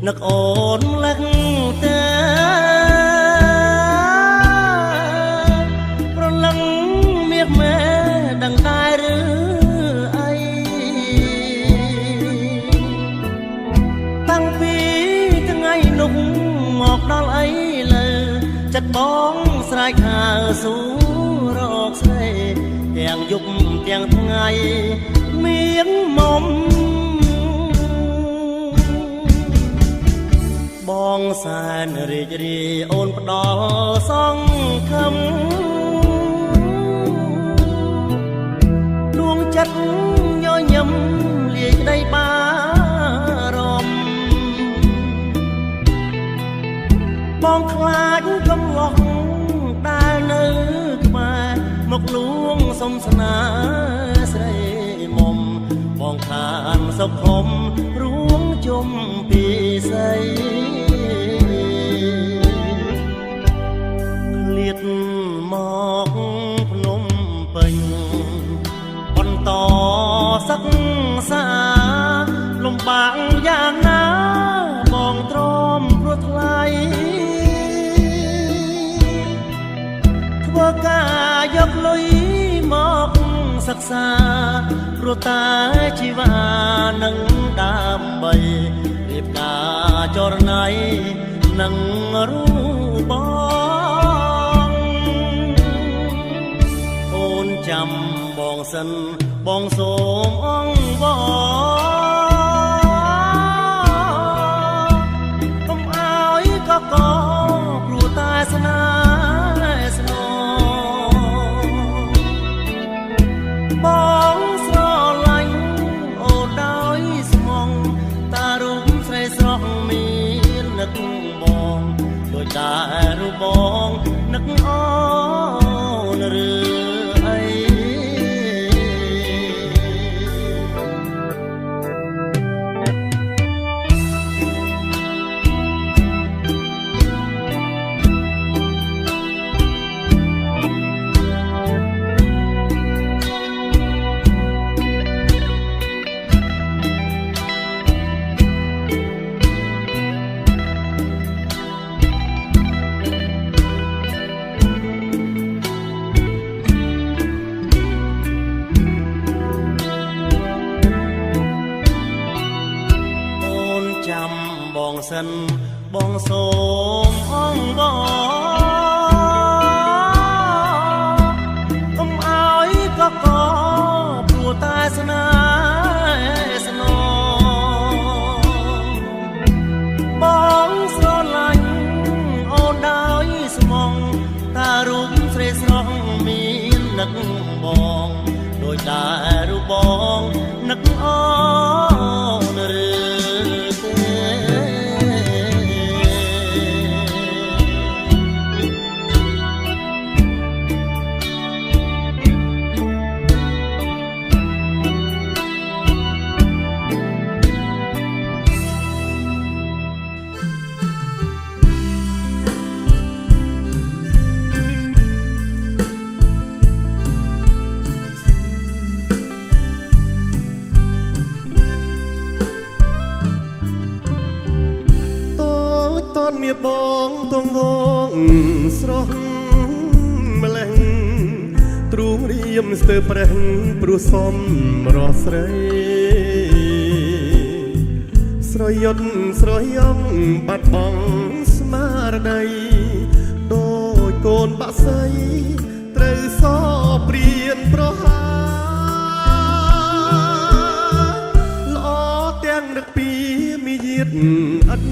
នឹកអូនលឹកទៅប្រលឹងមាសមែដឹងដែរឬអីតាំងពីថ្ងៃនោះមកដល់អីលើចិត្តបងស្រែកហៅសួររកស្រីទាំងយប់ទាំងថ្ងៃមានមុំបងសែនរីករាយអូនផ្ដល់សង្ឃឹមដួងចិត្តញញឹមលាយក្តីបារម្ភបងខ្លាចកំឡោះដែលនៅក្បែរមកលួងសុំស្នេហ៍ស្រីមុំបងខានសុខខំរួងជុំពីស្អីឃ្លាតមកភ្នំពេញបន្តសិក្សាលំបាកយ៉ាងណាបងទ្រាំព្រោះថ្លៃធ្វើការយកលុយមកសិក្សាព្រោះតែជីវ៉ានឹងដើម្បីរៀបការចរណៃនឹងរូបបងអូនចាំបងសិនបងសូមអង្វរកុំឲ្យកកព្រោះតែស្នេហ៍ស្នងបងស្រឡាញ់អូនដោយស្មងតារូបស្រីស្រស់មាននឹកបងដូចតែរូបបងនឹកអូនឬអីចាំបងសិនបងសូមអង្វរកុំឲ្យកកព្រោះតែស្នេហ៍ស្នងបងស្រឡាញ់អូនដោយស្មងតារូបស្រីស្រស់មាននឹកបងដូចតែរូបបងនឹកអូនឬមាបងទងវងស្រស់ម្លេះទ្រូងរៀមស្ទើរប្រេះព្រោះសំរស់ស្រីស្រយុតស្រយ៉ងបាត់បង់ស្មារតីដូចកូនបាក់សៃត្រូវសព្រៀនប្រហាល្អទាំងនឹកពីមីយាតអត់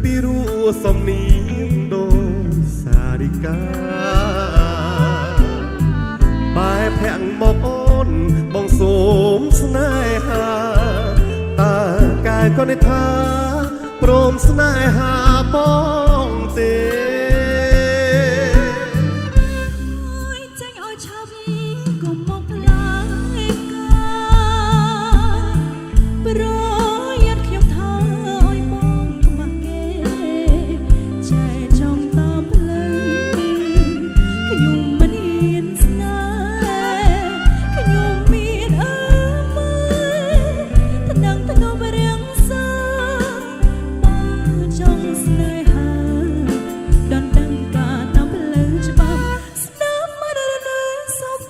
ពីរួសំនៀងដូចសារិកាបែបភាំងមកអូនបងសូមស្នេហាតើកាយក៏នឹកថាព្រមស្នេហាបងទេHãy subscribe cho kênh Ghiền Mì Gõ để không bỏ lỡ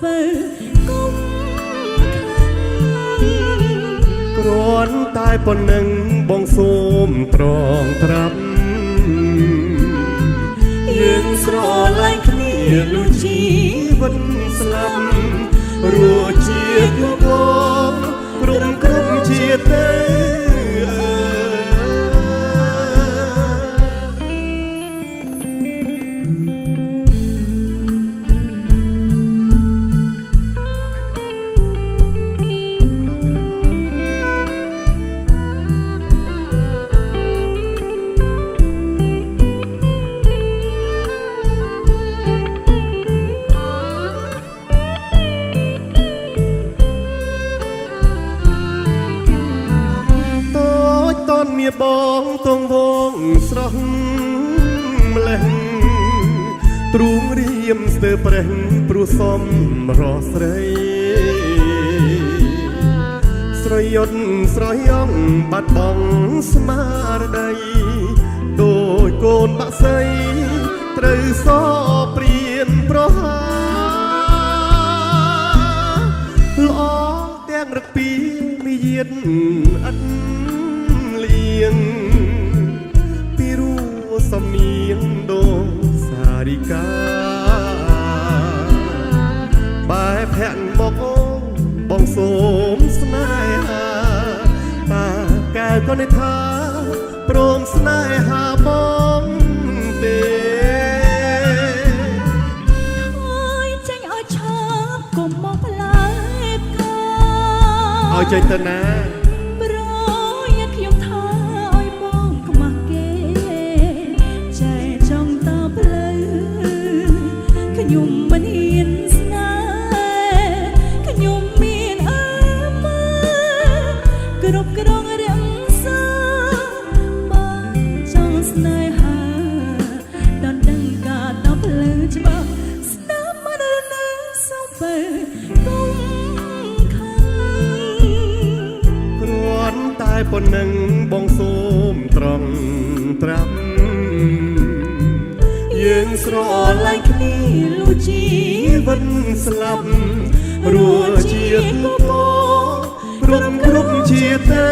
ពើគុំគ្រាន់តែប៉ុណ្ណឹងបងសូមត្រងត្រាប់យើងស្រឡាញ់គ្នាលុះជីវិតស្លាប់រស់ជាគូបងក្រុមជាទេមានបងទងវងស្រស់ម្លេះទ្រូងរៀមស្ទើប្រេះព្រោះសំរស់ស្រីស្រយត់ស្រយងបាត់បង់ស្មារតីដូចកូនបាក់សីត្រូវសព្រៀនប្រហាល្អទាំងរឹកពីមានយាតអត់ពីរូសំនៀងដូនសារិកាបែបភ័ក្រមកអូបងសូមស្នេហាតាកែក៏នៅថាព្រមស្នេហាបងទេអើយចេញឲ្យឈប់កុំមកផ្លែផ្កាឲ្យចេញទៅណាខ្ញុំមិនហ៊ានស្នេហ៍ខ្ញុំមានអើមើគ្រប់គ្រងរាំងសាបងចង់ស្នេហាដល់ដឹងការដល់ភ្លឺច្បាស់ស្នាមមិននៅសំពើគុំខាងគ្រាន់តែប៉ុណ្ណឹងបងសូមត្រង់ត្រាប់យើងស្រឡាញ់គ្នាលុះជីវិតស្លាប់រស់ជាគូបងគ្រប់ជាទេ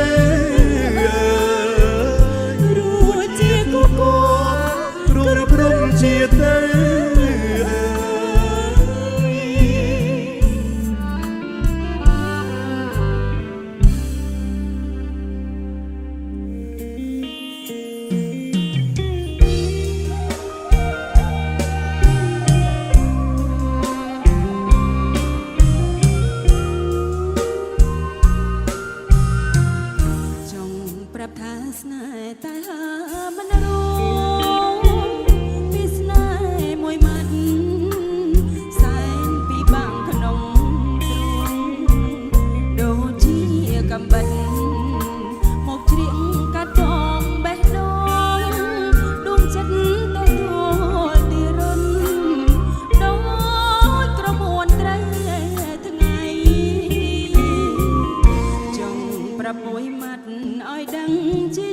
រស់ជាគូបងគ្រប់ជាទេស្នេហ៍តែហាមិនរួមពីស្នេហ៍មួយម៉ាត់សែនពីបាំងក្នុងទ្រូងដូចជាកំបិតមកជ្រៀងកាត់បងបេះដូងដួងចិត្តទទួលទីរុនដូចក្រមួនត្រីថ្ងៃចង់ប្រាប់មួយម៉ាត់ឲ្យដឹងជា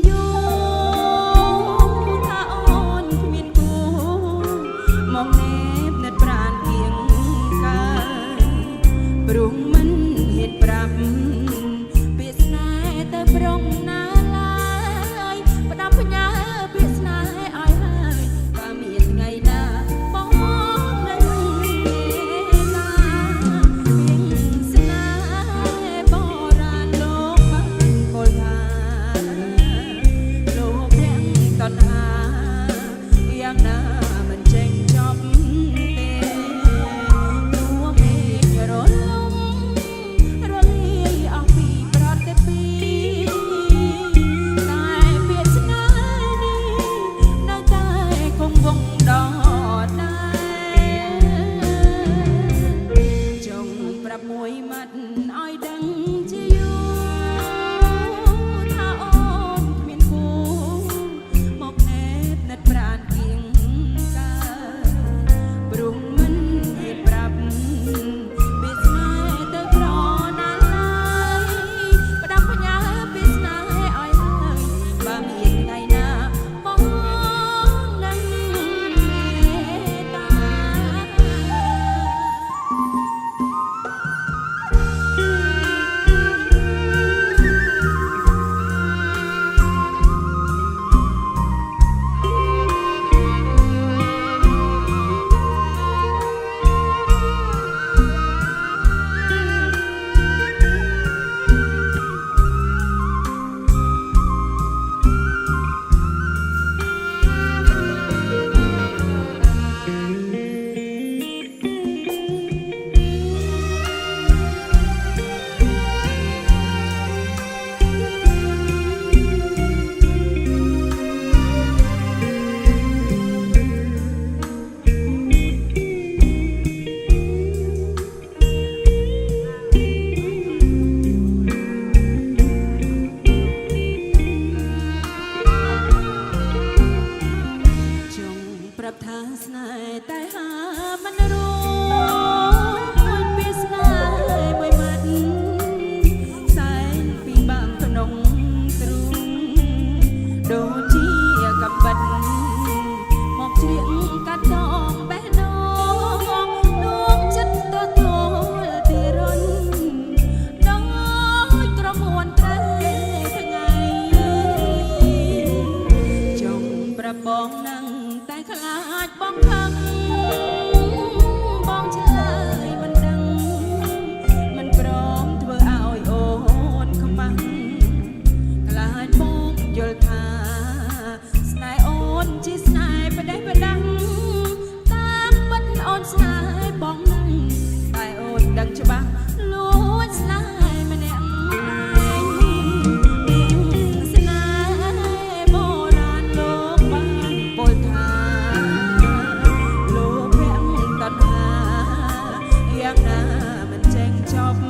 យ៉ាងណាមិនចេញចប់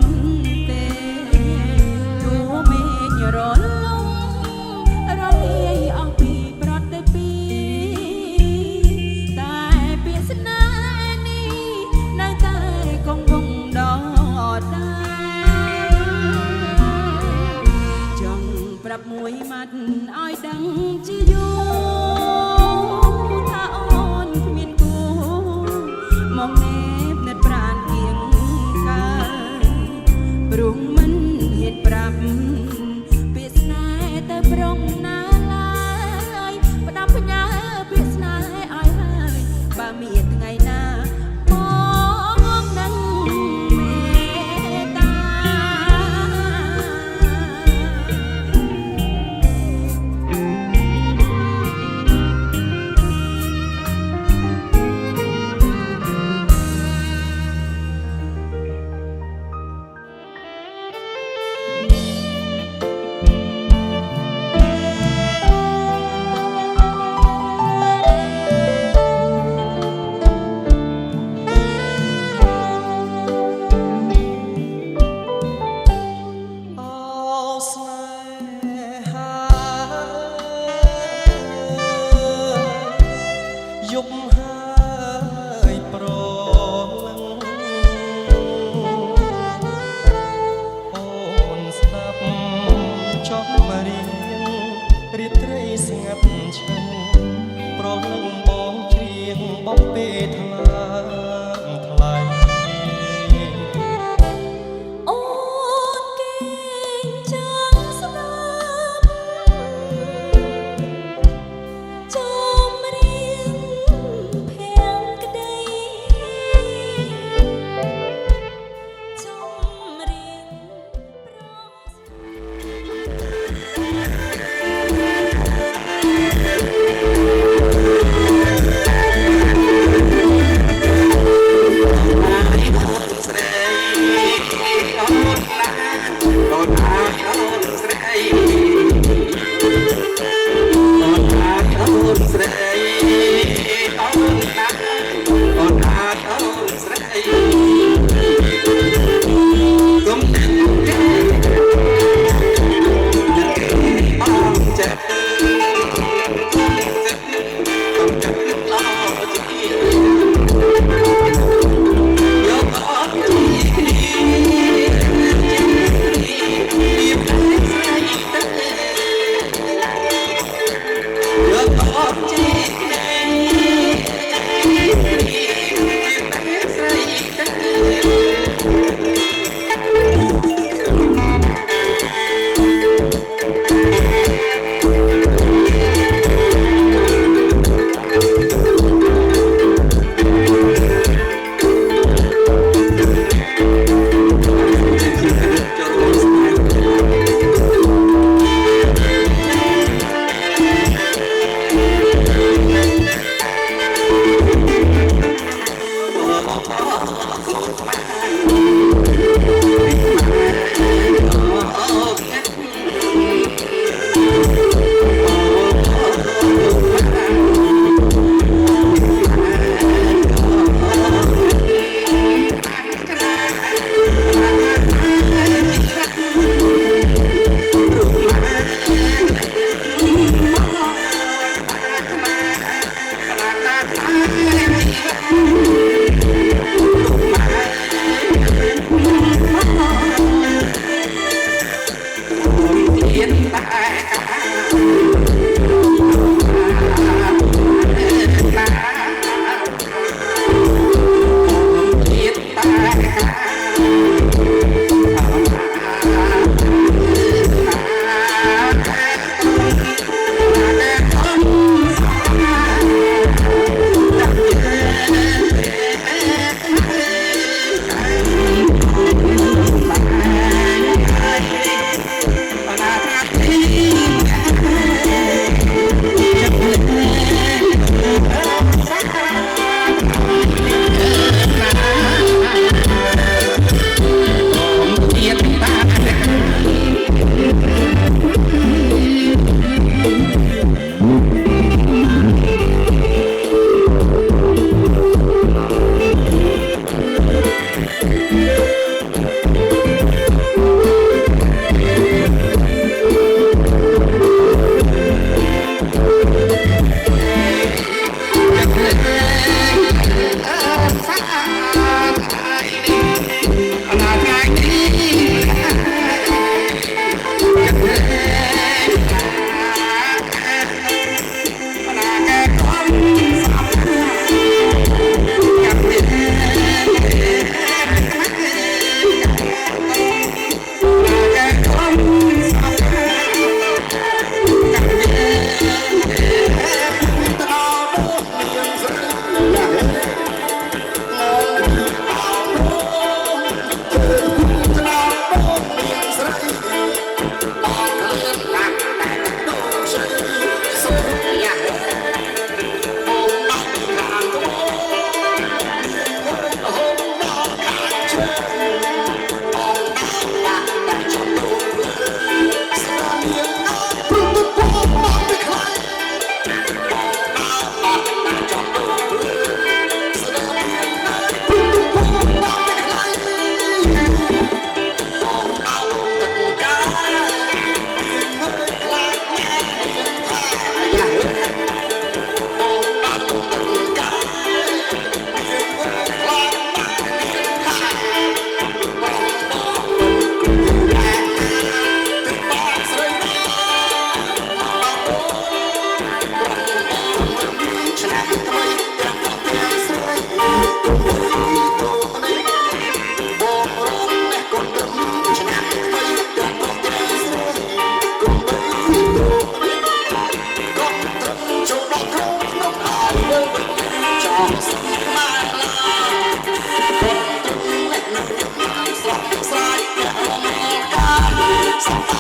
ទេទូមេញរលំរលាយអស់ពីប្រត់ទៅពីតែពាក្យស្នេហ៍នេះនៅតែគង់វង្សដដែលចង់ប្រាប់មួយម៉ាត់ឲ្យដឹងជាយូរថាអូនគ្មានគូមកនេបនិតប្រានគៀងកើព្រោះមិនហ៊ានប្រាប់ពាក្យស្នេហ៍ទៅប្រុងណាឡើយផ្ដាំផ្ញើពាក្យស្នេហ៍ឲ្យហើយបើមានថ្ងៃណាមកនឹងមេត្តា អ Stop.